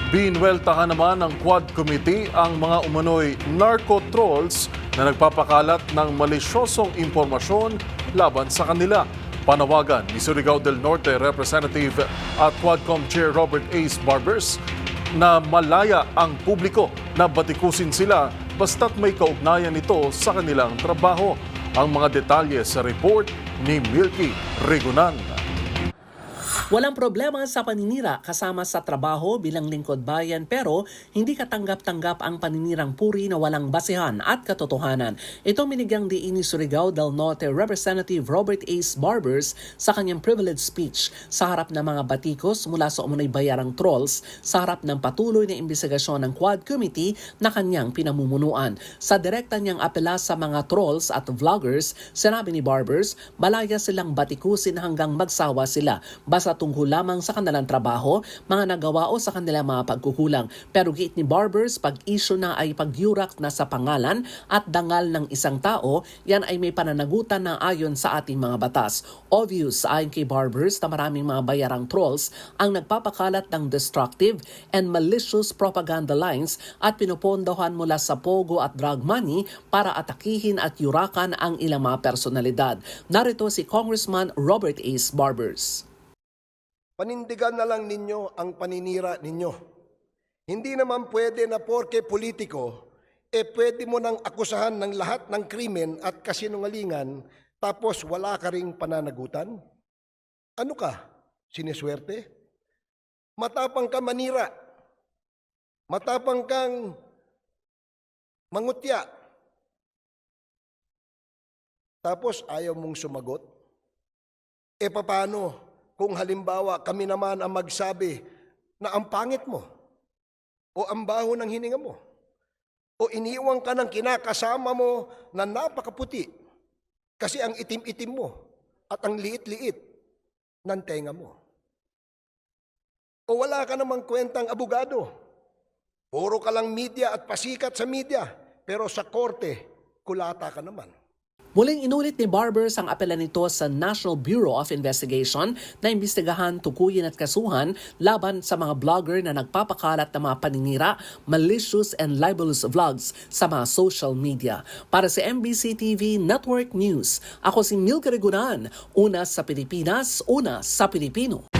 Binuweltahan naman ng Quad Committee ang mga umano'y narco-trolls na nagpapakalat ng malisyosong impormasyon laban sa kanila. Panawagan ni Surigao del Norte Representative at Quadcom Chair Robert Ace Barbers na malaya ang publiko na batikusin sila basta't may kaugnayan nito sa kanilang trabaho. Ang mga detalye sa report ni Milky Regunan. Walang problema sa paninira kasama sa trabaho bilang lingkod bayan pero hindi katanggap-tanggap ang paninirang puri na walang basehan at katotohanan. Ito minigang diin ni Surigao del Norte Representative Robert Ace Barbers sa kanyang privilege speech sa harap ng mga batikos mula sa umunoy bayarang trolls sa harap ng patuloy na imbestigasyon ng Quad Committee na kanyang pinamumunuan. Sa direkta niyang apela sa mga trolls at vloggers, sinabi ni Barbers, balaya silang batikusin hanggang magsawa sila. Basta tungkol lamang sa kanilang trabaho, mga nagawa o sa kanilang mga pagkukulang. Pero giit ni Barbers, pag-issue na ay pagyurak na sa pangalan at dangal ng isang tao, yan ay may pananagutan na ayon sa ating mga batas. Obvious ayon kay Barbers na maraming mga bayarang trolls ang nagpapakalat ng destructive and malicious propaganda lines at pinupondohan mula sa pogo at drug money para atakihin at yurakan ang ilang mga personalidad. Narito si Congressman Robert Ace Barbers. Panindigan na lang ninyo ang paninira ninyo. Hindi naman pwede na porke politiko, pwede mo nang akusahan ng lahat ng krimen at kasinungalingan tapos wala ka ring pananagutan? Ano ka? Siniswerte? Matapang ka manira. Matapang kang mangutya. Tapos ayaw mong sumagot? Paano? Kung halimbawa kami naman ang magsabi na ang pangit mo o ang baho ng hininga mo o iniwang ka ng kinakasama mo na napakaputi kasi ang itim-itim mo at ang liit-liit ng tenga mo. O wala ka namang kwentang abogado. Puro ka lang media at pasikat sa media pero sa korte, kulata ka naman. Muling inulit ni Barbers ang apela nito sa National Bureau of Investigation na imbestigahan, tukuyin at kasuhan laban sa mga blogger na nagpapakalat ng mga paninira, malicious and libelous vlogs sa mga social media. Para sa MBC TV Network News, ako si Milky Regunan, una sa Pilipinas, una sa Pilipino.